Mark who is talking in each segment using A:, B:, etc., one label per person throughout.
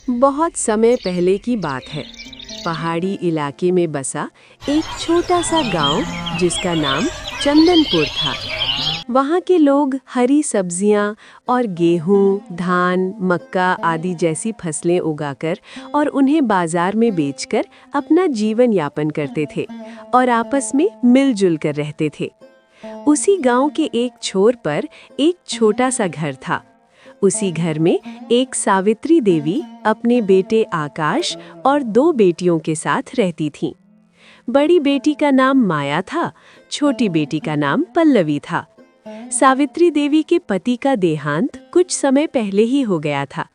A: बहुत समय पहले की बात है। पहाड़ी इलाके में बसा एक छोटा सा गांव जिसका नाम चंदनपुर था। वहाँ के लोग हरी सब्जियाँ और गेहूँ, धान, मक्का आदि जैसी फसलें उगाकर और उन्हें बाजार में बेचकर अपना जीवन यापन करते थे और आपस में मिलजुल कर रहते थे। उसी गांव के एक छोर पर एक छोटा सा घर था। उसी घर में एक सावित्री देवी अपने बेटे आकाश और 2 बेटियों के साथ रहती थीं। बड़ी बेटी का नाम माया था, छोटी बेटी का नाम पल्लवी था। सावित्री देवी के पति का देहांत कुछ समय पहले ही हो गया था।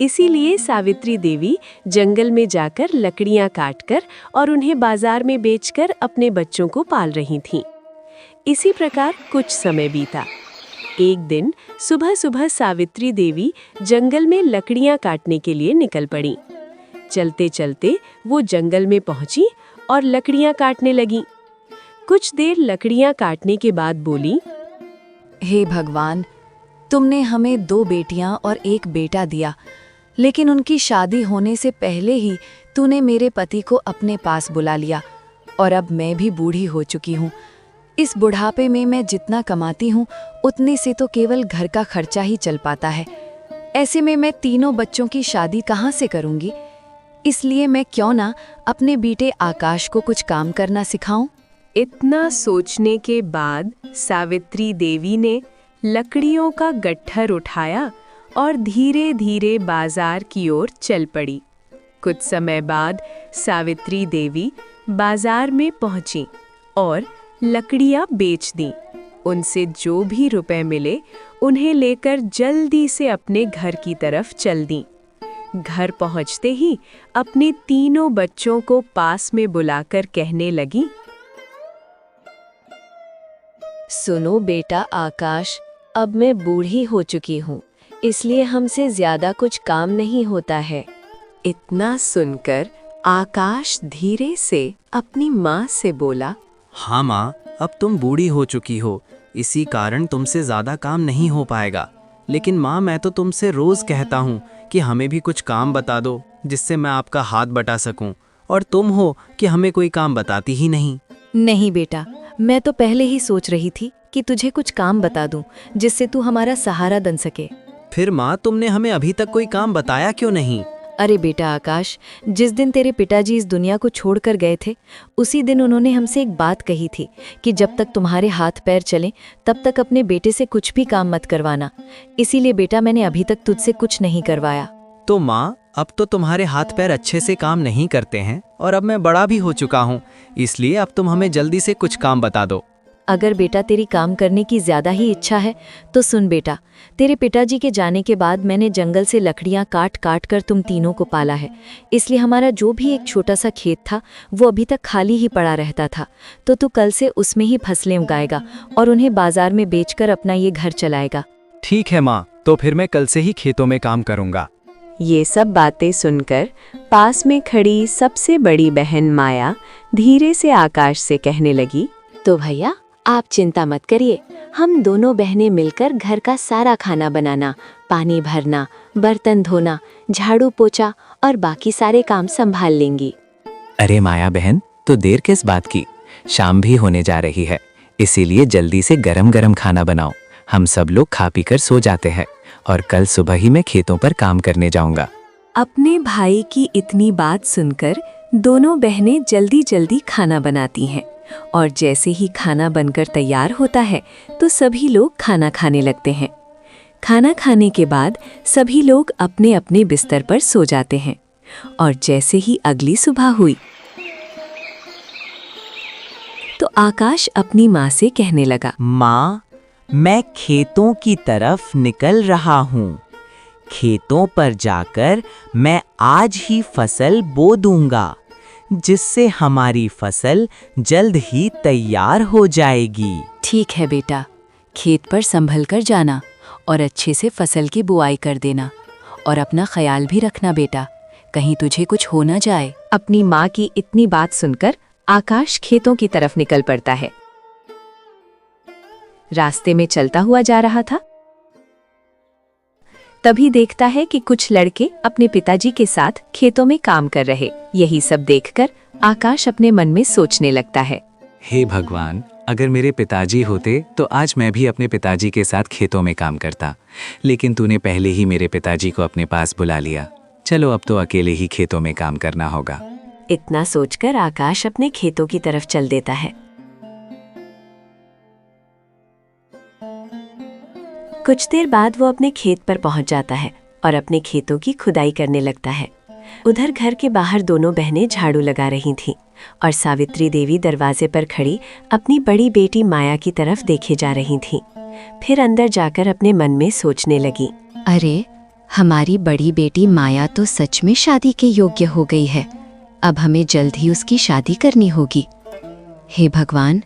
A: इसीलिए सावित्री देवी जंगल में जाकर लकड़ियां काटकर और उन्हें बाजार में बेचकर अपने बच्चों को पाल रही थीं। इसी प्रकार कुछ समय बीता। एक दिन सुबह सुबह सावित्री देवी जंगल में लकड़ियां काटने के लिए निकल पड़ी। चलते चलते वो जंगल में पहुंची और लकड़ियां काटने लगी। कुछ देर लकड़ियां काटने के बाद बोली,
B: हे भगवान, तुमने हमें 2 बेटियां और 1 बेटा दिया, लेकिन उनकी शादी होने से पहले ही तूने मेरे पति को अपने पास बुला लिया और अब मैं भी बूढ़ी हो चुकी हूँ। इस बुढ़ापे में मैं जितना कमाती हूँ उतने से तो केवल घर का खर्चा ही चल पाता है। ऐसे में मैं 3 बच्चों की शादी कहाँ से करूँगी? इसलिए मैं क्यों ना अपने बेटे आकाश को कुछ काम करना सिखाऊं?
A: इतना सोचने के बाद सावित्री देवी ने लकड़ियों का गट्ठर उठाया और धीरे धीरे बाजार की ओर चल पड़ी। कुछ समय बाद सावित्री देवी बाजार में पहुंची और लकड़ियां बेच दी। उनसे जो भी रुपए मिले उन्हें लेकर जल्दी से अपने घर की तरफ चल दी। घर पहुंचते ही अपने 3 बच्चों को पास में बुलाकर कहने लगी,
B: सुनो बेटा आकाश, अब मैं बूढ़ी हो चुकी हूँ, इसलिए हमसे ज्यादा कुछ काम नहीं होता है।
A: इतना सुनकर आकाश धीरे से अपनी माँ से बोला,
C: हाँ माँ, अब तुम बूढ़ी हो चुकी हो, इसी कारण तुमसे ज़्यादा काम नहीं हो पाएगा। लेकिन माँ, मैं तो तुमसे रोज़ कहता हूँ कि हमें भी कुछ काम बता दो जिससे मैं आपका हाथ बटा सकूँ, और तुम हो कि हमें कोई काम बताती ही नहीं।
B: नहीं बेटा, मैं तो पहले ही सोच रही थी कि तुझे कुछ काम बता दूं जिससे तू हमारा सहारा बन सके।
C: फिर माँ, तुमने हमें अभी तक कोई काम बताया क्यों नहीं?
B: अरे बेटा आकाश, जिस दिन तेरे पिताजी इस दुनिया को छोड़कर गए थे, उसी दिन उन्होंने हमसे एक बात कही थी कि जब तक तुम्हारे हाथ पैर चलें तब तक अपने बेटे से कुछ भी काम मत करवाना। इसीलिए बेटा मैंने अभी तक तुझसे कुछ नहीं करवाया।
C: तो माँ, अब तो तुम्हारे हाथ पैर अच्छे से काम नहीं करते हैं और अब मैं बड़ा भी हो चुका हूँ, इसलिए अब तुम हमें जल्दी से कुछ काम बता दो।
B: अगर बेटा तेरी काम करने की ज्यादा ही इच्छा है तो सुन बेटा, तेरे पिताजी के जाने के बाद मैंने जंगल से लकड़ियां काट काट कर तुम तीनों को पाला है। इसलिए हमारा जो भी एक छोटा सा खेत था वो अभी तक खाली ही पड़ा रहता था। तो तू कल से उसमें ही फसलें उगाएगा और उन्हें बाजार में बेचकर अपना ये घर चलाएगा।
D: ठीक है माँ, तो फिर मैं कल से ही खेतों में काम करूँगा।
A: ये सब बातें सुनकर पास में खड़ी सबसे बड़ी बहन माया धीरे से आकाश से कहने लगी,
B: तो भैया आप चिंता मत करिए, हम दोनों बहनें मिलकर घर का सारा खाना बनाना, पानी भरना, बर्तन धोना, झाड़ू पोछा और बाकी सारे काम संभाल लेंगी।
E: अरे माया बहन, तो देर किस बात की? शाम भी होने जा रही है, इसीलिए जल्दी से गरम गरम खाना बनाओ। हम सब लोग खा पी कर सो जाते हैं और कल सुबह ही मैं खेतों पर काम करने जाऊंगा।
A: अपने भाई की इतनी बात सुनकर दोनों बहनें जल्दी जल्दी खाना बनाती हैं और जैसे ही खाना बनकर तैयार होता है तो सभी लोग खाना खाने लगते हैं। खाना खाने के बाद सभी लोग अपने अपने बिस्तर पर सो जाते हैं और जैसे ही अगली सुबह हुई तो आकाश अपनी माँ से कहने लगा,
F: माँ, मैं खेतों की तरफ निकल रहा हूँ। खेतों पर जाकर मैं आज ही फसल बो दूंगा, जिससे हमारी फसल जल्द ही तैयार हो जाएगी।
B: ठीक है बेटा, खेत पर संभल कर जाना और अच्छे से फसल की बुआई कर देना और अपना ख्याल भी रखना बेटा, कहीं तुझे कुछ हो ना जाए।
A: अपनी माँ की इतनी बात सुनकर आकाश खेतों की तरफ निकल पड़ता है। रास्ते में चलता हुआ जा रहा था।
B: तभी देखता है कि कुछ लड़के अपने पिताजी के साथ खेतों में काम कर रहे। यही सब देखकर आकाश अपने मन में सोचने लगता है,
E: हे भगवान, अगर मेरे पिताजी होते तो आज मैं भी अपने पिताजी के साथ खेतों में काम करता, लेकिन तूने पहले ही मेरे पिताजी को अपने पास बुला लिया। चलो अब तो अकेले ही खेतों में काम करना होगा।
A: इतना सोचकर आकाश अपने खेतों की तरफ चल देता है। कुछ देर बाद वो अपने खेत पर पहुंच जाता है और अपने खेतों की खुदाई करने लगता है। उधर घर के बाहर दोनों बहनें झाड़ू लगा रही थीं और सावित्री देवी दरवाजे पर खड़ी अपनी बड़ी बेटी माया की तरफ देखे जा रही थीं। फिर अंदर जाकर अपने मन में सोचने लगी,
B: अरे हमारी बड़ी बेटी माया तो सच में शादी के योग्य हो गई है। अब हमें जल्द ही उसकी शादी करनी होगी। हे भगवान,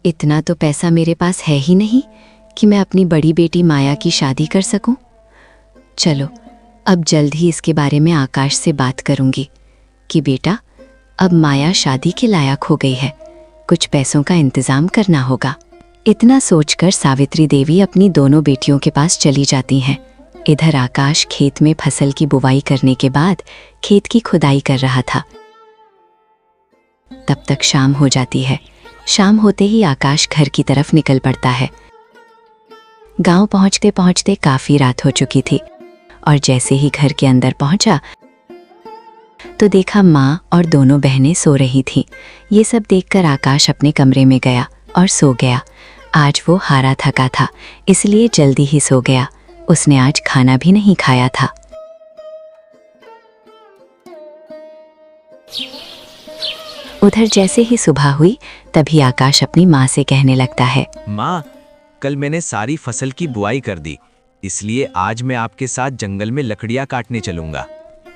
B: इतना तो पैसा मेरे पास है ही नहीं कि मैं अपनी बड़ी बेटी माया की शादी कर सकूं। चलो अब जल्द ही इसके बारे में आकाश से बात करूंगी कि बेटा, अब माया शादी के लायक हो गई है, कुछ पैसों का इंतजाम करना होगा। इतना सोचकर सावित्री देवी अपनी दोनों बेटियों के पास चली जाती हैं। इधर आकाश खेत में फसल की बुवाई करने के बाद खेत की खुदाई कर रहा था। तब तक शाम हो जाती है। शाम होते ही आकाश घर की तरफ निकल पड़ता है। गांव पहुंचते पहुंचते काफी रात हो चुकी थी और जैसे ही घर के अंदर पहुंचा तो देखा माँ और दोनों बहनें सो रही थीं। ये सब देखकर आकाश अपने कमरे में गया और सो गया। आज वो हारा थका था, इसलिए जल्दी ही सो गया। उसने आज खाना भी नहीं खाया था। उधर जैसे ही सुबह हुई तभी आकाश अपनी माँ से कहने लगता है,
C: माँ, कल मैंने सारी फसल की बुआई कर दी, इसलिए आज मैं आपके साथ जंगल में लकड़ियाँ काटने चलूंगा।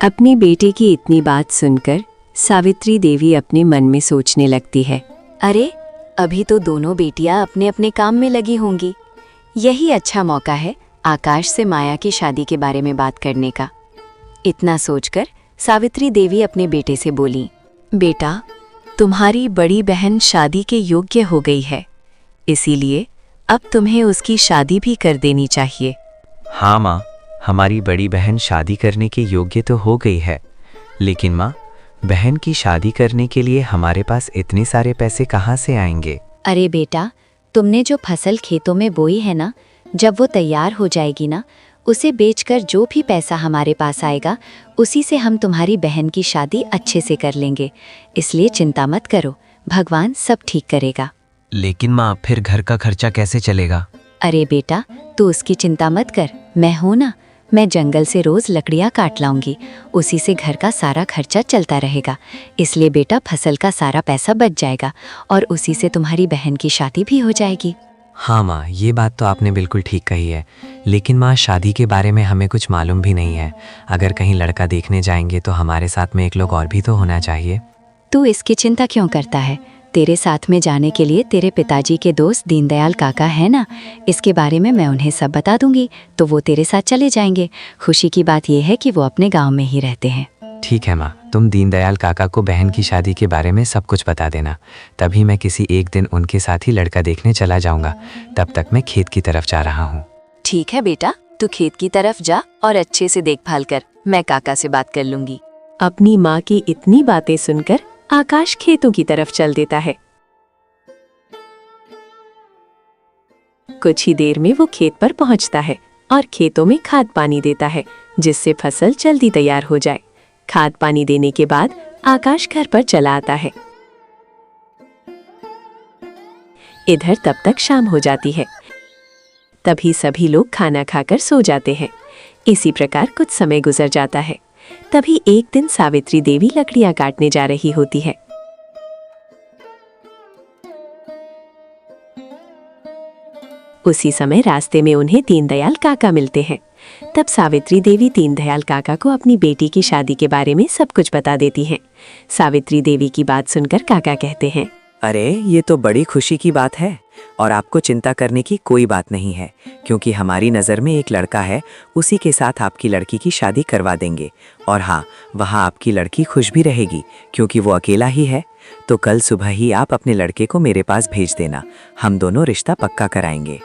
A: अपनी बेटे की इतनी बात सुनकर सावित्री देवी अपने मन में सोचने लगती है,
B: अरे अभी तो दोनों बेटियां अपने अपने काम में लगी होंगी। यही अच्छा मौका है आकाश से माया की शादी के बारे में बात करने का। इतना सोचकर सावित्री देवी अपने बेटे से बोली, बेटा, तुम्हारी बड़ी बहन शादी के योग्य हो गई है, इसीलिए अब तुम्हें उसकी शादी भी कर देनी चाहिए।
E: हाँ माँ, हमारी बड़ी बहन शादी करने के योग्य तो हो गई है, लेकिन माँ, बहन की शादी करने के लिए हमारे पास इतने सारे पैसे कहाँ से आएंगे?
B: अरे बेटा, तुमने जो फसल खेतों में बोई है ना, जब वो तैयार हो जाएगी ना, उसे बेचकर जो भी पैसा हमारे पास आएगा उसी से हम तुम्हारी बहन की शादी अच्छे से कर लेंगे। इसलिए चिंता मत करो, भगवान सब ठीक करेगा।
E: लेकिन माँ, फिर घर का खर्चा कैसे चलेगा?
B: अरे बेटा, तू उसकी चिंता मत कर, मैं हूं ना। मैं जंगल से रोज लकड़ियां काट लाऊंगी, उसी से घर का सारा खर्चा चलता रहेगा। इसलिए बेटा, फसल का सारा पैसा बच जाएगा और उसी से तुम्हारी बहन की शादी भी हो जाएगी।
E: हाँ माँ, ये बात तो आपने बिल्कुल ठीक कही है, लेकिन माँ, शादी के बारे में हमें कुछ मालूम भी नहीं है। अगर कहीं लड़का देखने जाएंगे तो हमारे साथ में एक लोग और भी तो होना चाहिए।
B: तू इसकी चिंता क्यों करता है? तेरे साथ में जाने के लिए तेरे पिताजी के दोस्त दीनदयाल काका है ना, इसके बारे में मैं उन्हें सब बता दूंगी, तो वो तेरे साथ चले जाएंगे। खुशी की बात यह है कि वो अपने गांव में ही रहते हैं।
E: ठीक है माँ, तुम दीनदयाल काका को बहन की शादी के बारे में सब कुछ बता देना, तभी मैं किसी एक दिन उनके साथ ही लड़का देखने चला जाऊंगा। तब तक मैं खेत की तरफ जा रहा हूँ।
B: ठीक है बेटा, तू खेत की तरफ जा और अच्छे से देखभाल कर, मैं काका से बात कर लूंगी।
A: अपनी माँ की इतनी बातें सुनकर आकाश खेतों की तरफ चल देता है। कुछ ही देर में वो खेत पर पहुंचता है और खेतों में खाद पानी देता है, जिससे फसल जल्दी तैयार हो जाए। खाद पानी देने के बाद आकाश घर पर चला आता है। इधर तब तक शाम हो जाती है। तभी सभी लोग खाना खाकर सो जाते हैं। इसी प्रकार कुछ समय गुजर जाता है। तभी एक दिन सावित्री देवी लकड़ियां काटने जा रही होती है। उसी समय रास्ते में उन्हें दीनदयाल काका मिलते हैं। तब सावित्री देवी दीनदयाल काका को अपनी बेटी की शादी के बारे में सब कुछ बता देती हैं। सावित्री देवी की बात सुनकर काका कहते हैं,
F: अरे ये तो बड़ी खुशी की बात है और आपको चिंता करने की कोई बात नहीं है, क्योंकि हमारी नज़र में एक लड़का है, उसी के साथ आपकी लड़की की शादी करवा देंगे। और हाँ, वहाँ आपकी लड़की खुश भी रहेगी क्योंकि वो अकेला ही है। तो कल सुबह ही आप अपने लड़के को मेरे पास भेज देना, हम दोनों रिश्ता पक्का कराएंगे।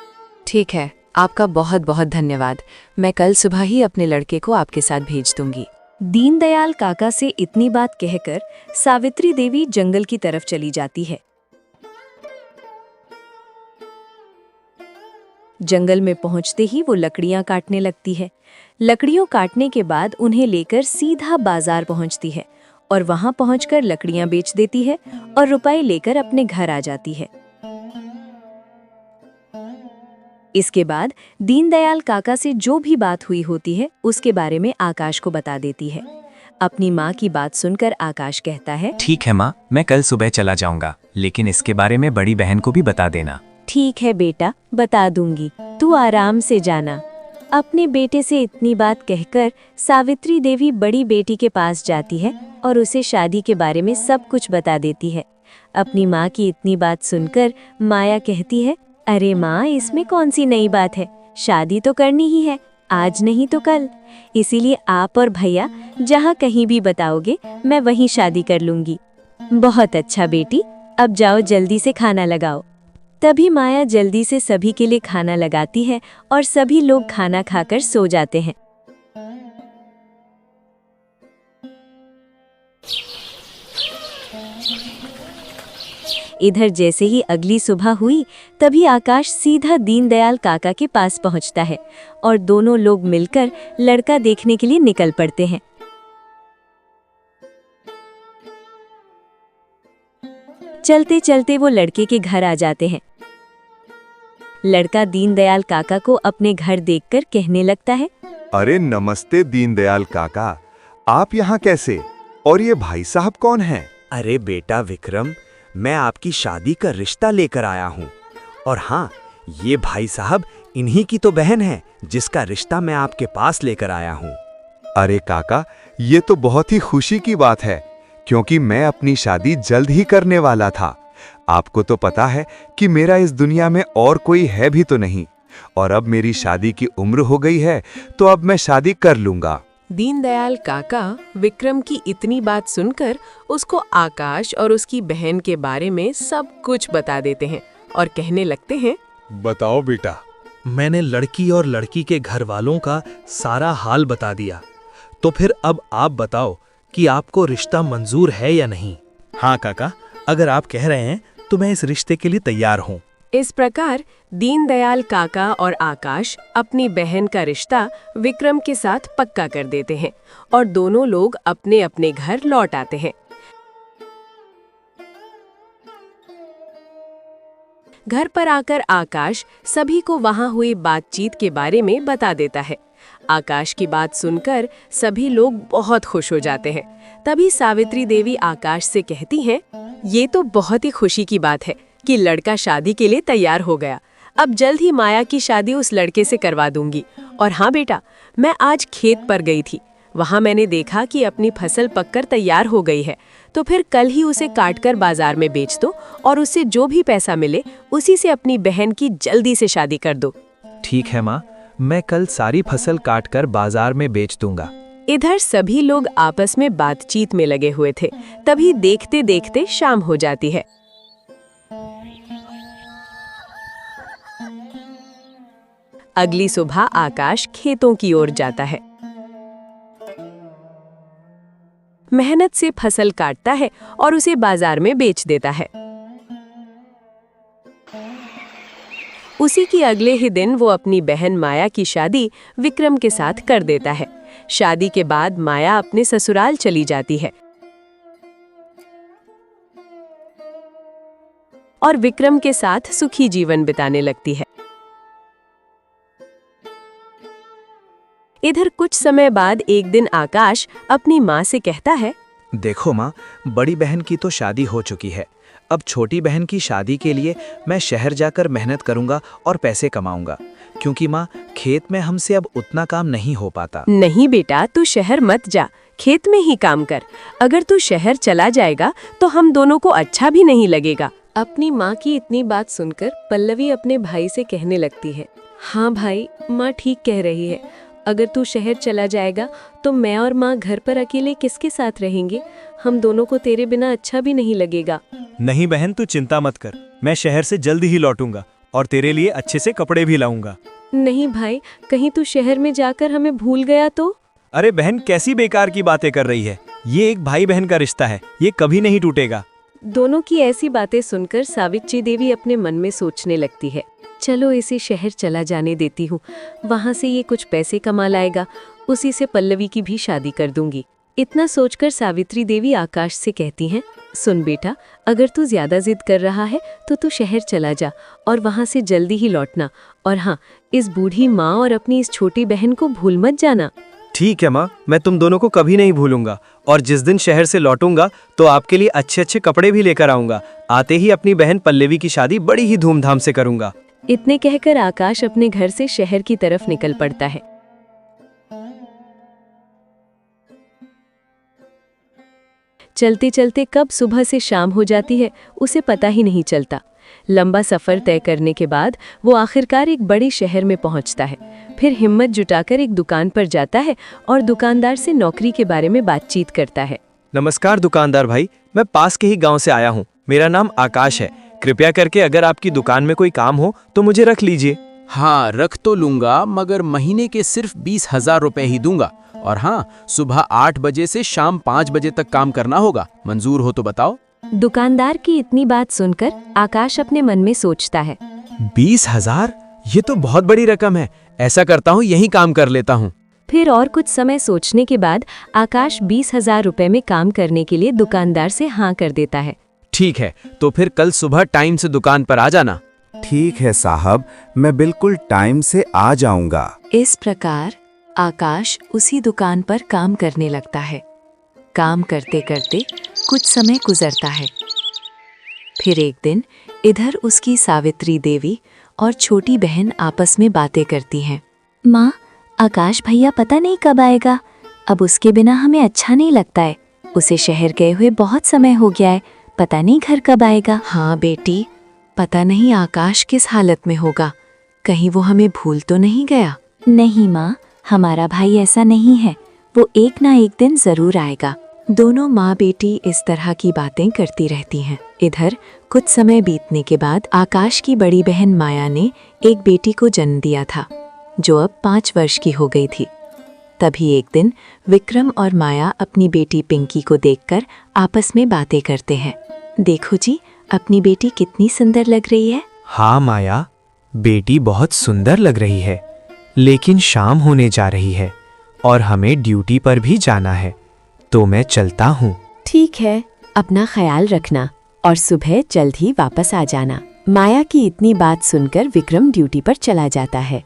B: ठीक है, आपका बहुत बहुत धन्यवाद। मैं कल सुबह ही अपने लड़के को आपके साथ भेज दूंगी।
G: दीनदयाल काका से इतनी बात कहकर सावित्री देवी जंगल की तरफ चली जाती है। जंगल में पहुंचते ही वो लकड़ियां काटने लगती है। लकड़ियों काटने के बाद उन्हें लेकर सीधा बाजार पहुंचती है और वहां पहुंचकर लकड़ियां बेच देती है और रुपए लेकर अपने घर आ जाती है। इसके बाद दीनदयाल काका से जो भी बात हुई होती है उसके बारे में आकाश को बता देती है। अपनी माँ की बात सुनकर आकाश कहता है,
E: ठीक है माँ, मैं कल सुबह चला जाऊंगा, लेकिन इसके बारे में बड़ी बहन को भी बता देना।
G: ठीक है बेटा, बता दूंगी, तू आराम से जाना। अपने बेटे से इतनी बात कहकर सावित्री देवी बड़ी बेटी के पास जाती है और उसे शादी के बारे में सब कुछ बता देती है। अपनी माँ की इतनी बात सुनकर माया कहती है, अरे माँ, इसमें कौन सी नई बात है, शादी तो करनी ही है, आज नहीं तो कल। इसीलिए आप और भैया जहाँ कहीं भी बताओगे मैं वहीं शादी कर लूंगी। बहुत अच्छा बेटी, अब जाओ जल्दी से खाना लगाओ। तभी माया जल्दी से सभी के लिए खाना लगाती है और सभी लोग खाना खाकर सो जाते हैं। इधर जैसे ही अगली सुबह हुई तभी आकाश सीधा दीनदयाल काका के पास पहुंचता है और दोनों लोग मिलकर लड़का देखने के लिए निकल पड़ते हैं। चलते चलते वो लड़के के घर आ जाते हैं। लड़का दीनदयाल काका को अपने घर देखकर कहने लगता है,
H: अरे नमस्ते दीनदयाल काका, आप यहाँ कैसे? और ये भाई साहब कौन हैं?
I: अरे बेटा विक्रम, मैं आपकी शादी का रिश्ता लेकर आया हूँ। और हाँ, ये भाई साहब इन्हीं की तो बहन है जिसका रिश्ता मैं आपके पास लेकर आया हूँ।
H: अरे काका, ये तो बहुत ही खुशी की बात है, क्योंकि मैं अपनी शादी जल्द ही करने वाला था। आपको तो पता है कि मेरा इस दुनिया में और कोई है भी तो नहीं, और अब मेरी शादी की उम्र हो गई है, तो अब मैं शादी कर लूंगा।
A: दीनदयाल काका विक्रम की इतनी बात सुनकर उसको आकाश और उसकी बहन के बारे में सब कुछ बता देते हैं और कहने लगते हैं,
J: बताओ बेटा, मैंने लड़की और लड़की के घर वालों का सारा हाल बता दिया, तो फिर अब आप बताओ कि आपको रिश्ता मंजूर है या नहीं। हाँ काका, अगर आप कह रहे हैं तो मैं इस रिश्ते के लिए तैयार हूँ।
A: इस प्रकार दीनदयाल काका और आकाश अपनी बहन का रिश्ता विक्रम के साथ पक्का कर देते हैं और दोनों लोग अपने अपने घर लौट आते हैं। घर पर आकर आकाश सभी को वहां हुई बातचीत के बारे में बता देता है। आकाश की बात सुनकर सभी लोग बहुत खुश हो जाते हैं। तभी सावित्री देवी आकाश से कहती हैं, ये तो बहुत ही खुशी की बात है कि लड़का शादी के लिए तैयार हो गया। अब जल्द ही माया की शादी उस लड़के से करवा दूंगी। और हाँ बेटा, मैं आज खेत पर गई थी, वहाँ मैंने देखा कि अपनी फसल पककर तैयार हो गई है, तो फिर कल ही उसे काटकर बाजार में बेच दो और उससे जो भी पैसा मिले उसी से अपनी बहन की जल्दी से शादी कर दो।
D: ठीक है माँ, मैं कल सारी फसल काटकर बाजार में बेच दूंगा।
A: इधर सभी लोग आपस में बातचीत में लगे हुए थे। तभी देखते देखते शाम हो जाती है। अगली सुबह आकाश खेतों की ओर जाता है, मेहनत से फसल काटता है और उसे बाजार में बेच देता है। उसी के अगले ही दिन वो अपनी बहन माया की शादी विक्रम के साथ कर देता है। शादी के बाद माया अपने ससुराल चली जाती है और विक्रम के साथ सुखी जीवन बिताने लगती है। इधर कुछ समय बाद एक दिन आकाश अपनी माँ से कहता है,
D: देखो माँ, बड़ी बहन की तो शादी हो चुकी है, अब छोटी बहन की शादी के लिए मैं शहर जाकर मेहनत करूंगा और पैसे कमाऊंगा, क्योंकि माँ खेत में हमसे अब उतना काम नहीं हो पाता।
A: नहीं बेटा, तू शहर मत जा, खेत में ही काम कर। अगर तू शहर चला जाएगा तो हम दोनों को अच्छा भी नहीं लगेगा। अपनी माँ की इतनी बात सुनकर पल्लवी अपने भाई से कहने लगती है, हाँ भाई, माँ ठीक कह रही है। अगर तू शहर चला जाएगा तो मैं और माँ घर पर अकेले किसके साथ रहेंगे? हम दोनों को तेरे बिना अच्छा भी नहीं लगेगा।
J: नहीं बहन, तू चिंता मत कर, मैं शहर से जल्द ही लौटूंगा और तेरे लिए अच्छे से कपड़े भी लाऊंगा।
A: नहीं भाई, कहीं तू शहर में जाकर हमें भूल गया तो?
I: अरे बहन, कैसी बेकार की बातें कर रही है। ये एक भाई बहन का रिश्ता है, ये कभी नहीं टूटेगा।
A: दोनों की ऐसी बातें सुनकर सावित्री देवी अपने मन में सोचने लगती है, चलो इसे शहर चला जाने देती हूँ, वहाँ से ये कुछ पैसे कमा लाएगा, उसी से पल्लवी की भी शादी कर दूंगी। इतना सोचकर सावित्री देवी आकाश से कहती हैं, सुन बेटा, अगर तू ज्यादा जिद कर रहा है तो तू शहर चला जा और वहाँ से जल्दी ही लौटना। और हाँ, इस बूढ़ी माँ और अपनी इस छोटी बहन को भूल मत जाना।
I: ठीक है माँ, मैं तुम दोनों को कभी नहीं भूलूंगा, और जिस दिन शहर से लौटूंगा तो आपके लिए अच्छे अच्छे कपड़े भी लेकर आऊंगा। आते ही अपनी बहन पल्लवी की शादी बड़ी ही धूमधाम से करूंगा।
A: इतने कहकर आकाश अपने घर से शहर की तरफ निकल पड़ता है। चलते चलते कब सुबह से शाम हो जाती है उसे पता ही नहीं चलता। लंबा सफर तय करने के बाद वो आखिरकार एक बड़े शहर में पहुंचता है। फिर हिम्मत जुटाकर एक दुकान पर जाता है और दुकानदार से नौकरी के बारे में बातचीत करता है।
I: नमस्कार दुकानदार भाई, मैं पास के ही गांव से आया हूं। मेरा नाम आकाश है। कृपया करके अगर आपकी दुकान में कोई काम हो तो मुझे रख लीजिए।
K: हाँ, रख तो लूंगा, मगर महीने के सिर्फ 20,000 रुपए ही दूंगा। और हाँ, सुबह 8 बजे से शाम 5 बजे तक काम करना होगा। मंजूर हो तो बताओ।
G: दुकानदार की इतनी बात सुनकर आकाश अपने मन में सोचता है,
I: 20,000? ये तो बहुत बड़ी रकम है। ऐसा करता हूँ, यही काम कर लेता हूँ।
G: फिर और कुछ समय सोचने के बाद आकाश 20,000 रुपए में काम करने के लिए दुकानदार से हाँ कर देता है।
I: ठीक है, तो फिर कल सुबह टाइम से दुकान पर आ जाना।
H: ठीक है साहब, मैं बिल्कुल टाइम से आ जाऊंगा।
B: इस प्रकार आकाश उसी दुकान पर काम करने लगता है। काम करते करते कुछ समय गुजरता है। फिर एक दिन इधर उसकी सावित्री देवी और छोटी बहन आपस में बातें करती हैं।
G: माँ, आकाश भैया पता नहीं कब आएगा। अब उसके बिना हमें अच्छा नहीं लगता है। उसे शहर गए हुए बहुत समय हो गया है, पता नहीं घर कब आएगा।
B: हाँ बेटी, पता नहीं आकाश किस हालत में होगा। कहीं वो हमें भूल तो नहीं गया?
G: नहीं माँ, हमारा भाई ऐसा नहीं है, वो एक ना एक दिन जरूर आएगा।
B: दोनों माँ बेटी इस तरह की बातें करती रहती हैं। इधर कुछ समय बीतने के बाद आकाश की बड़ी बहन माया ने एक बेटी को जन्म दिया था, जो अब 5 वर्ष की हो गई थी। तभी एक दिन विक्रम और माया अपनी बेटी पिंकी को देखकर आपस में बातें करते हैं। देखो जी, अपनी बेटी कितनी सुंदर लग रही है।
I: हाँ माया, बेटी बहुत सुंदर लग रही है, लेकिन शाम होने जा रही है और हमें ड्यूटी पर भी जाना है, तो मैं चलता हूँ।
A: ठीक है, अपना ख्याल रखना और सुबह जल्द ही वापस आ जाना। माया की इतनी बात सुनकर विक्रम ड्यूटी पर चला जाता है।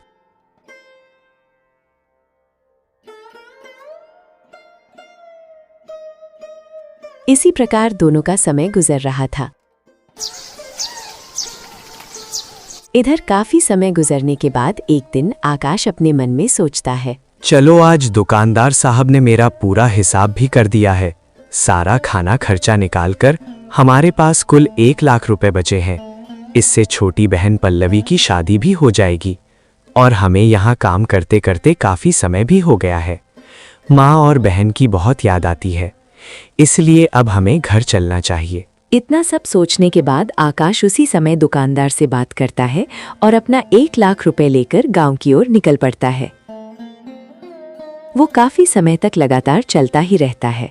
A: इसी प्रकार दोनों का समय गुजर रहा था। इधर काफी समय गुजरने के बाद एक दिन आकाश अपने मन में सोचता है,
I: चलो आज दुकानदार साहब ने मेरा पूरा हिसाब भी कर दिया है। सारा खाना खर्चा निकालकर हमारे पास कुल 1 लाख रुपए बचे हैं। इससे छोटी बहन पल्लवी की शादी भी हो जाएगी और हमें यहाँ काम करते करते काफी समय भी हो गया है। माँ और बहन की बहुत याद आती है, इसलिए अब हमें घर चलना चाहिए।
A: इतना सब सोचने के बाद आकाश उसी समय दुकानदार से बात करता है और अपना 1 लाख रुपए लेकर गांव की ओर निकल पड़ता है। वो काफी समय तक लगातार चलता ही रहता है।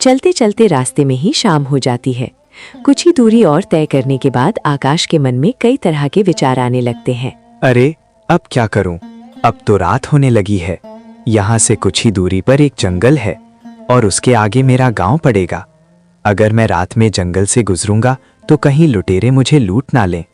A: चलते चलते रास्ते में ही शाम हो जाती है। कुछ ही दूरी और तय करने के बाद आकाश के मन में कई तरह के विचार आने लगते हैं।
I: अरे अब क्या करूं? अब तो रात होने लगी है। यहाँ से कुछ ही दूरी पर एक जंगल है और उसके आगे मेरा गांव पड़ेगा। अगर मैं रात में जंगल से गुजरूंगा तो कहीं लुटेरे मुझे लूट ना लें।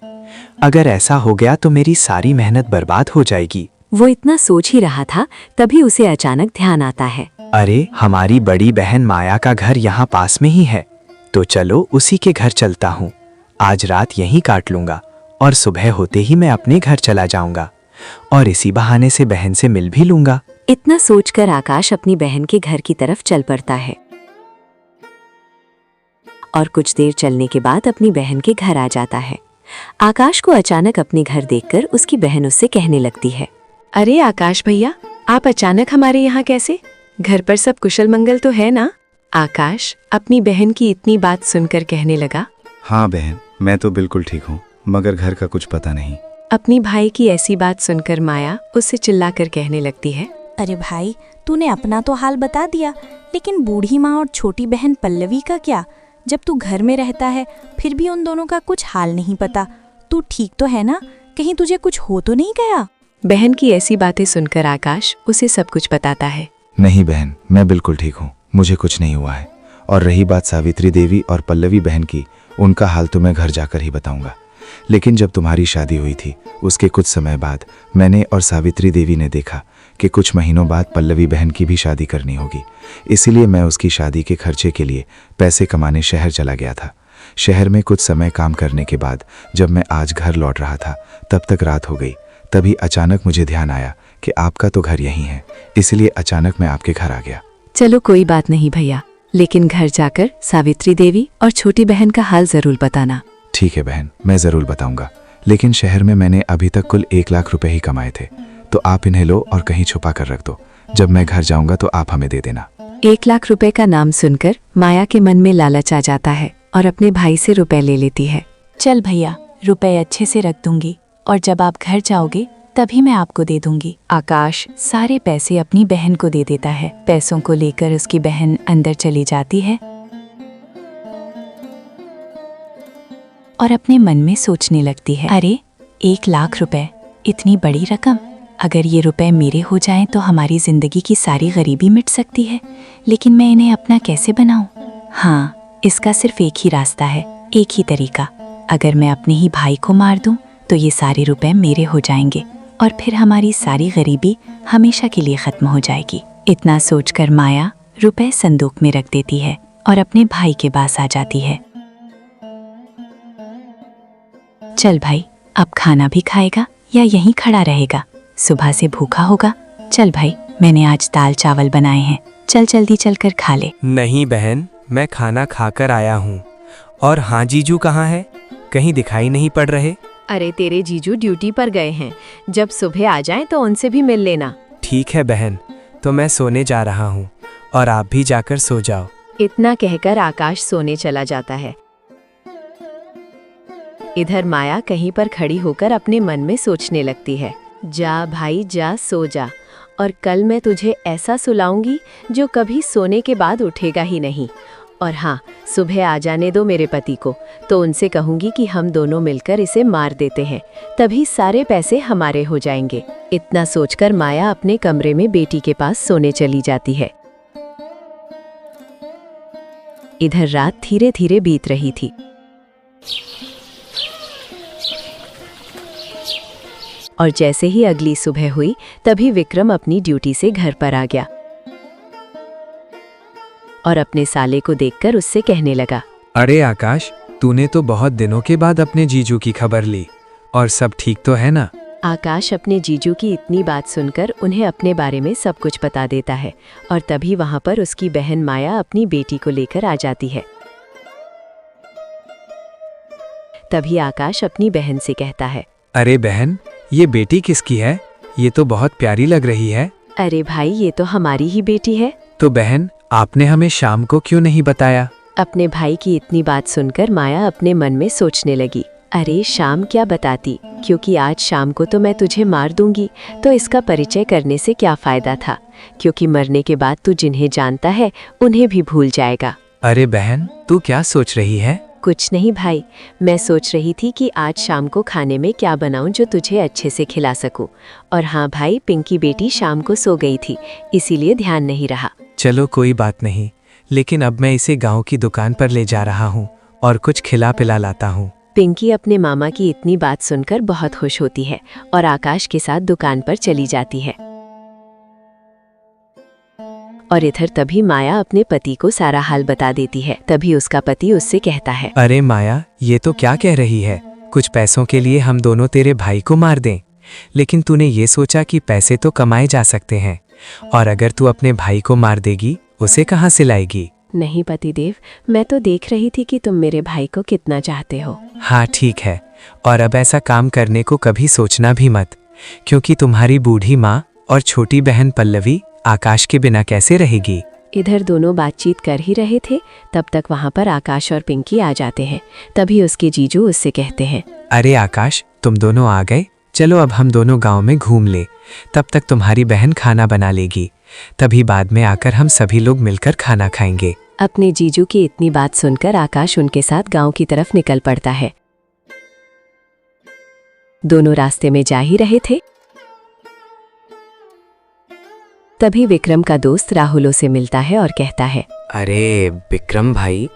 I: अगर ऐसा हो गया तो मेरी सारी मेहनत बर्बाद हो जाएगी।
A: वो इतना सोच ही रहा था, तभी उसे अचानक ध्यान आता है।
I: अरे हमारी बड़ी बहन माया का घर यहाँ पास में ही है, तो चलो उसी के घर चलता हूँ। आज रात यहीं काट लूंगा और सुबह होते ही मैं अपने घर चला जाऊंगा और इसी बहाने से बहन से मिल भी लूंगा।
A: इतना सोचकर आकाश अपनी बहन के घर की तरफ चल पड़ता है और कुछ देर चलने के बाद अपनी बहन के घर आ जाता है। आकाश को अचानक अपने घर देखकर उसकी बहन उससे कहने लगती है, अरे आकाश भैया, आप अचानक हमारे यहाँ कैसे? घर पर सब कुशल मंगल तो है ना? आकाश अपनी बहन की इतनी बात सुनकर कहने लगा,
H: हाँ बहन, मैं तो बिल्कुल ठीक हूँ, मगर घर का कुछ पता नहीं।
A: अपनी भाई की ऐसी बात सुनकर माया उससे चिल्लाकर कहने लगती है,
L: अरे भाई, तूने अपना तो हाल बता दिया, लेकिन बूढ़ी माँ और छोटी बहन पल्लवी का क्या? जब तू घर में रहता है फिर भी उन दोनों का कुछ हाल नहीं पता। तू ठीक तो है ना? कहीं तुझे कुछ हो तो नहीं गया?
A: बहन की ऐसी बातें सुनकर आकाश उसे सब कुछ बताता है।
H: नहीं बहन, मैं बिल्कुल ठीक हूँ, मुझे कुछ नहीं हुआ है। और रही बात सावित्री देवी और पल्लवी बहन की, उनका हाल तो मैं घर जाकर ही बताऊंगा। लेकिन जब तुम्हारी शादी हुई थी उसके कुछ समय बाद मैंने और सावित्री देवी ने देखा कि कुछ महीनों बाद पल्लवी बहन की भी शादी करनी होगी। इसीलिए मैं उसकी शादी के खर्चे के लिए पैसे कमाने शहर चला गया था। शहर में कुछ समय काम करने के बाद जब मैं आज घर लौट रहा था तब तक रात हो गई। तभी अचानक मुझे ध्यान आया कि आपका तो घर यहीं है, इसलिए अचानक मैं आपके घर आ गया।
A: चलो कोई बात नहीं भैया, लेकिन घर जाकर सावित्री देवी और छोटी बहन का हाल जरूर बताना।
H: ठीक है बहन, मैं ज़रूर बताऊंगा। लेकिन शहर में मैंने अभी तक कुल 1 लाख रुपए ही कमाए थे, तो आप इन्हें लो और कहीं छुपा कर रख दो। जब मैं घर जाऊंगा तो आप हमें दे देना।
A: 1 लाख रुपए का नाम सुनकर माया के मन में लालच आ जाता है और अपने भाई से रुपए ले लेती है।
L: चल भैया, रुपए अच्छे से रख दूंगी और जब आप घर जाओगे तभी मैं आपको दे दूंगी।
B: आकाश सारे पैसे अपनी बहन को दे देता है। पैसों को लेकर उसकी बहन अंदर चली जाती है और अपने मन में सोचने लगती है, अरे 1 लाख रुपए, इतनी बड़ी रकम। अगर ये रुपए मेरे हो जाएं तो हमारी जिंदगी की सारी गरीबी मिट सकती है, लेकिन मैं इन्हें अपना कैसे बनाऊं? हाँ, इसका सिर्फ एक ही रास्ता है, एक ही तरीका। अगर मैं अपने ही भाई को मार दूं तो ये सारे रुपए मेरे हो जाएंगे और फिर हमारी सारी गरीबी हमेशा के लिए खत्म हो जाएगी। इतना सोचकर माया रुपए संदूक में रख देती है और अपने भाई के पास आ जाती है। चल भाई, अब खाना भी खाएगा या यहीं खड़ा रहेगा? सुबह से भूखा होगा। चल भाई, मैंने आज दाल चावल बनाए हैं, चल जल्दी चलकर खा ले।
I: नहीं बहन, मैं खाना खाकर आया हूँ। और हाँ, जीजू कहाँ है? कहीं दिखाई नहीं पड़ रहे।
A: अरे तेरे जीजू ड्यूटी पर गए हैं, जब सुबह आ जाएं तो उनसे भी मिल लेना।
I: ठीक है बहन, तो मैं सोने जा रहा हूँ और आप भी जाकर सो जाओ।
A: इतना कहकर आकाश सोने चला जाता है। इधर माया कहीं पर खड़ी होकर अपने मन में सोचने लगती है, जा भाई जा, सो जा, और कल मैं तुझे ऐसा सुलाऊंगी जो कभी सोने के बाद उठेगा ही नहीं। और हाँ, सुबह आ जाने दो मेरे पति को, तो उनसे कहूंगी कि हम दोनों मिलकर इसे मार देते हैं, तभी सारे पैसे हमारे हो जाएंगे। इतना सोचकर माया अपने कमरे में बेटी के पास सोने चली जाती है। इधर रात धीरे धीरे बीत रही थी और जैसे ही अगली सुबह हुई तभी विक्रम अपनी ड्यूटी से घर पर आ गया और अपने साले को देखकर उससे कहने लगा,
I: अरे आकाश, तूने तो बहुत दिनों के बाद अपने जीजू की खबर ली, और सब ठीक तो है ना?
A: आकाश अपने जीजू की इतनी बात सुनकर उन्हें अपने बारे में सब कुछ बता देता है और तभी वहां पर उसकी बहन माया अपनी बेटी को लेकर आ जाती है। तभी आकाश अपनी बहन से कहता है,
I: अरे बहन, ये बेटी किसकी है? ये तो बहुत प्यारी लग रही है।
A: अरे भाई, ये तो हमारी ही बेटी है।
I: तो बहन, आपने हमें शाम को क्यों नहीं बताया?
A: अपने भाई की इतनी बात सुनकर माया अपने मन में सोचने लगी, अरे शाम क्या बताती, क्योंकि आज शाम को तो मैं तुझे मार दूंगी, तो इसका परिचय करने से क्या फायदा था, क्योंकि मरने के बाद तू जिन्हें जानता है उन्हें भी भूल जाएगा।
I: अरे बहन, तू क्या सोच रही है?
A: कुछ नहीं भाई, मैं सोच रही थी कि आज शाम को खाने में क्या बनाऊं जो तुझे अच्छे से खिला सकूं। और हाँ भाई, पिंकी बेटी शाम को सो गई थी, इसीलिए ध्यान नहीं रहा।
I: चलो कोई बात नहीं, लेकिन अब मैं इसे गांव की दुकान पर ले जा रहा हूँ और कुछ खिला पिला लाता हूँ।
A: पिंकी अपने मामा की इतनी बात सुनकर बहुत खुश होती है और आकाश के साथ दुकान पर चली जाती है। और इधर तभी माया अपने पति को सारा हाल बता देती है। तभी उसका पति उससे कहता है,
I: अरे माया, ये तो क्या कह रही है? कुछ पैसों के लिए हम दोनों तेरे भाई को मार दें, लेकिन तूने ये सोचा कि पैसे तो कमाए जा सकते हैं, और अगर तू अपने भाई को मार देगी उसे कहाँ से लाएगी?
A: नहीं पतिदेव, मैं तो देख रही थी कि तुम मेरे भाई को कितना चाहते हो।
I: हाँ ठीक है, और अब ऐसा काम करने को कभी सोचना भी मत, क्योंकि तुम्हारी बूढ़ी माँ और छोटी बहन पल्लवी आकाश के बिना कैसे रहेगी?
A: इधर दोनों बातचीत कर ही रहे थे, तब तक वहाँ पर आकाश और पिंकी आ जाते हैं। तभी उसके जीजू उससे कहते हैं,
I: अरे आकाश, तुम दोनों आ गए। चलो अब हम दोनों गांव में घूम ले। तब तक तुम्हारी बहन खाना बना लेगी, तभी बाद में आकर हम सभी लोग मिलकर खाना खाएंगे।
A: अपने जीजू की इतनी बात सुनकर आकाश उनके साथ गांव की तरफ निकल पड़ता है। दोनों रास्ते में जा ही रहे थे, तभी विक्रम का दोस्त राहुल उसे मिलता है और कहता है,
F: अरे विक्रम भाई,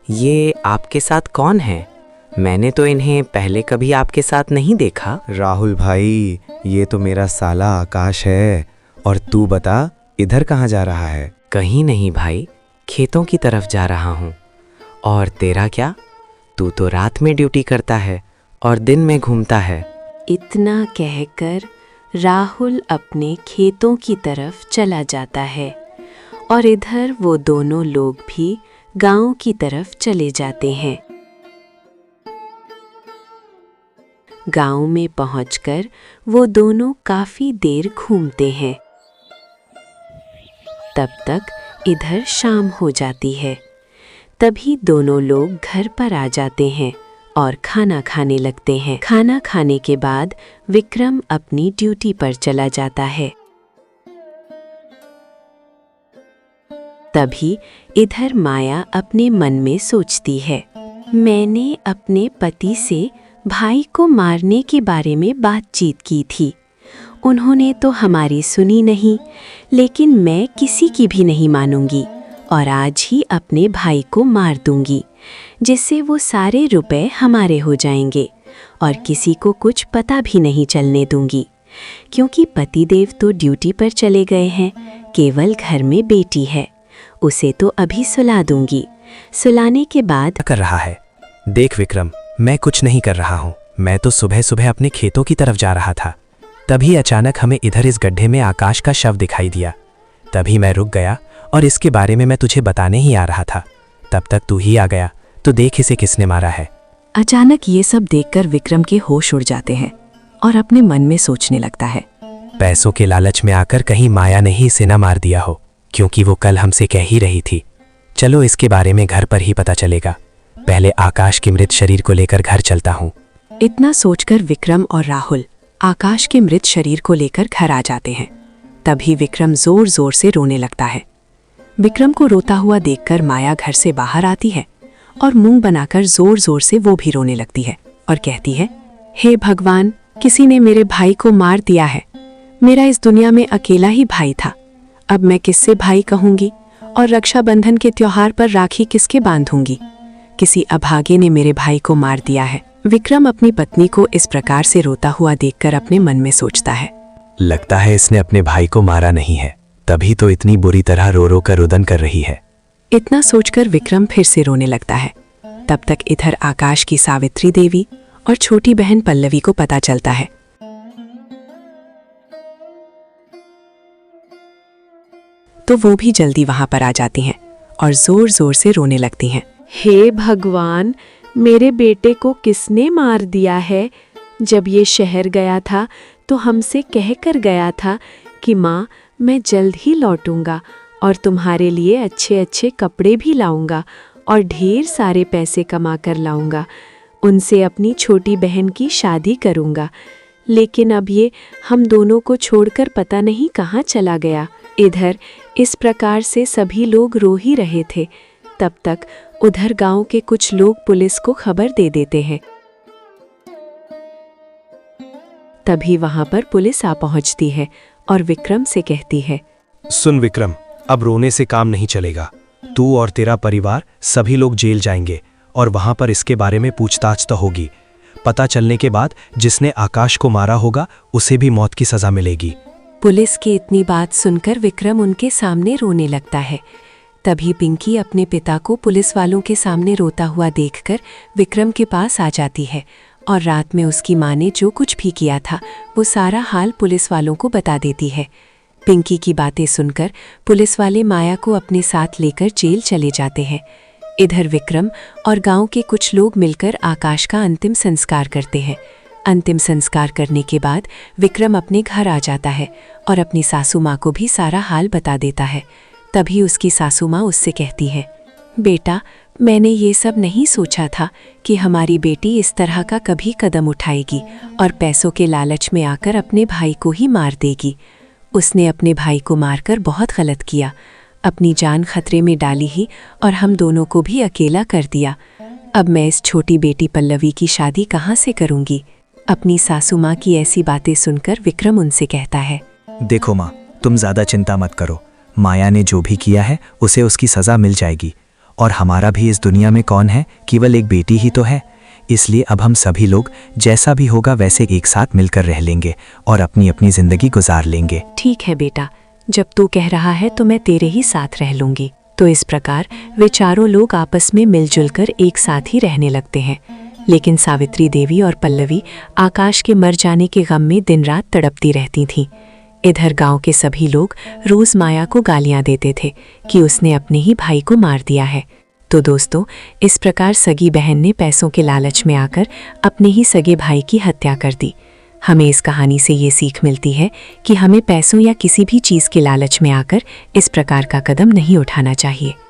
F: ये आपके साथ कौन है? मैंने तो इन्हें पहले कभी आपके साथ नहीं देखा।
D: राहुल भाई, ये तो मेरा साला आकाश है। और तू बता, इधर कहाँ जा रहा है?
F: कहीं नहीं भाई, खेतों की तरफ जा रहा हूँ। और तेरा क्या? तू तो रात में ड्यूटी करता है और दिन में घूमता है।
A: इतना कहकर राहुल अपने खेतों की तरफ चला जाता है और इधर वो दोनों लोग भी गांव की तरफ चले जाते हैं। गांव में पहुंचकर वो दोनों काफी देर घूमते हैं। तब तक इधर शाम हो जाती है। तभी दोनों लोग घर पर आ जाते हैं और खाना खाने लगते हैं। खाना खाने के बाद विक्रम अपनी ड्यूटी पर चला जाता है। तभी इधर माया अपने मन में सोचती है, मैंने अपने पति से भाई को मारने के बारे में बातचीत की थी। उन्होंने तो हमारी सुनी नहीं, लेकिन मैं किसी की भी नहीं मानूंगी और आज ही अपने भाई को मार दूंगी, जिससे वो सारे रुपए हमारे हो जाएंगे और किसी को कुछ पता भी नहीं चलने दूंगी। क्योंकि पतिदेव तो ड्यूटी पर चले गए हैं, केवल घर में बेटी है, उसे तो अभी सुला दूंगी। सुलाने के बाद
I: कर रहा है। देख विक्रम, मैं कुछ नहीं कर रहा हूँ। मैं तो सुबह सुबह अपने खेतों की तरफ जा रहा था। तभी अचानक हमें इधर इस गड्ढे में आकाश का शव दिखाई दिया। तभी मैं रुक गया और इसके बारे में मैं तुझे बताने ही आ रहा था। तब तक तू ही आ गया, तो देख इसे किसने मारा है।
B: अचानक ये सब देखकर विक्रम के होश उड़ जाते हैं और अपने मन में सोचने लगता है,
I: पैसों के लालच में आकर कहीं माया ने ही इसे न मार दिया हो, क्योंकि वो कल हमसे कह ही रही थी। चलो इसके बारे में घर पर ही पता चलेगा। पहले आकाश के मृत शरीर को लेकर घर चलता हूँ।
B: इतना सोचकर विक्रम और राहुल आकाश के मृत शरीर को लेकर घर आ जाते हैं। तभी विक्रम जोर जोर से रोने लगता है। विक्रम को रोता हुआ देखकर माया घर से बाहर आती है और मुंह बनाकर जोर जोर से वो भी रोने लगती है और कहती है, हे भगवान, किसी ने मेरे भाई को मार दिया है। मेरा इस दुनिया में अकेला ही भाई था। अब मैं किससे भाई कहूंगी और रक्षाबंधन के त्योहार पर राखी किसके बांधूंगी? किसी अभागे ने मेरे भाई को मार दिया है। विक्रम अपनी पत्नी को इस प्रकार से रोता हुआ देखकर अपने मन में सोचता है,
I: लगता है इसने अपने भाई को मारा नहीं है, तभी तो इतनी बुरी तरह रो रो कर रुदन कर रही है।
B: इतना सोचकर विक्रम फिर से रोने लगता है। तब तक इधर आकाश की सावित्री देवी और छोटी बहन पल्लवी को पता चलता है। तो वो भी जल्दी वहां पर आ जाती हैं और जोर जोर से रोने लगती हैं।
A: हे भगवान, मेरे बेटे को किसने मार दिया है? जब ये शहर गया था तो हमसे कह कर गया था कि माँ, मैं जल्द ही लौटूंगा और तुम्हारे लिए अच्छे अच्छे कपड़े भी लाऊंगा और ढेर सारे पैसे कमा कर लाऊंगा। उनसे अपनी छोटी बहन की शादी करूंगा। लेकिन अब ये हम दोनों को छोड़कर पता नहीं कहाँ चला गया। इधर इस प्रकार से सभी लोग रो ही रहे थे। तब तक उधर गांव के कुछ लोग पुलिस को खबर दे देते हैं। तभी वहां पर पुलिस आ पहुंचती है और विक्रम से कहती है,
J: सुन विक्रम, अब रोने से काम नहीं चलेगा। तू और तेरा परिवार सभी लोग जेल जाएंगे और वहां पर इसके बारे में पूछताछ तो होगी। पता चलने के बाद जिसने आकाश को मारा होगा उसे भी मौत की सजा मिलेगी।
B: पुलिस की इतनी बात सुनकर विक्रम उनके सामने रोने लगता है। तभी पिंकी अपने पिता को पुलिस वालों के सामने रोता हुआ देखकर विक्रम के पास आ जाती है और रात में उसकी माँ ने जो कुछ भी किया था वो सारा हाल पुलिस वालों को बता देती है। पिंकी की बातें सुनकर पुलिस वाले माया को अपने साथ लेकर जेल चले जाते हैं। इधर विक्रम और गांव के कुछ लोग मिलकर आकाश का अंतिम संस्कार करते हैं। अंतिम संस्कार करने के बाद विक्रम अपने घर आ जाता है और अपनी सासू माँ को भी सारा हाल बता देता है।
A: तभी उसकी सासू माँ उससे कहती है, बेटा, मैंने ये सब नहीं सोचा था कि हमारी बेटी इस तरह का कभी कदम उठाएगी और पैसों के लालच में आकर अपने भाई को ही मार देगी। उसने अपने भाई को मारकर बहुत गलत किया, अपनी जान खतरे में डाली ही और हम दोनों को भी अकेला कर दिया। अब मैं इस छोटी बेटी पल्लवी की शादी कहाँ से करूँगी? अपनी सासू माँ की ऐसी बातें सुनकर विक्रम उनसे कहता है,
D: देखो माँ, तुम ज़्यादा चिंता मत करो। माया ने जो भी किया है उसे उसकी सज़ा मिल जाएगी। और हमारा भी इस दुनिया में कौन है, केवल एक बेटी ही तो है। इसलिए अब हम सभी लोग जैसा भी होगा वैसे एक साथ मिलकर रह लेंगे और अपनी अपनी ज़िंदगी गुजार लेंगे।
A: ठीक है बेटा, जब तू कह रहा है तो मैं तेरे ही साथ रह लूँगी। तो इस प्रकार वे चारों लोग आपस में मिलजुल कर एक साथ ही रहने लगते हैं। लेकिन सावित्री देवी और पल्लवी आकाश के मर जाने के गम में दिन रात तड़पती रहती थीं। इधर गांव के सभी लोग रोज माया को गालियां देते थे कि उसने अपने ही भाई को मार दिया है। तो दोस्तों, इस प्रकार सगी बहन ने पैसों के लालच में आकर अपने ही सगे भाई की हत्या कर दी। हमें इस कहानी से ये सीख मिलती है कि हमें पैसों या किसी भी चीज़ के लालच में आकर इस प्रकार का कदम नहीं उठाना चाहिए।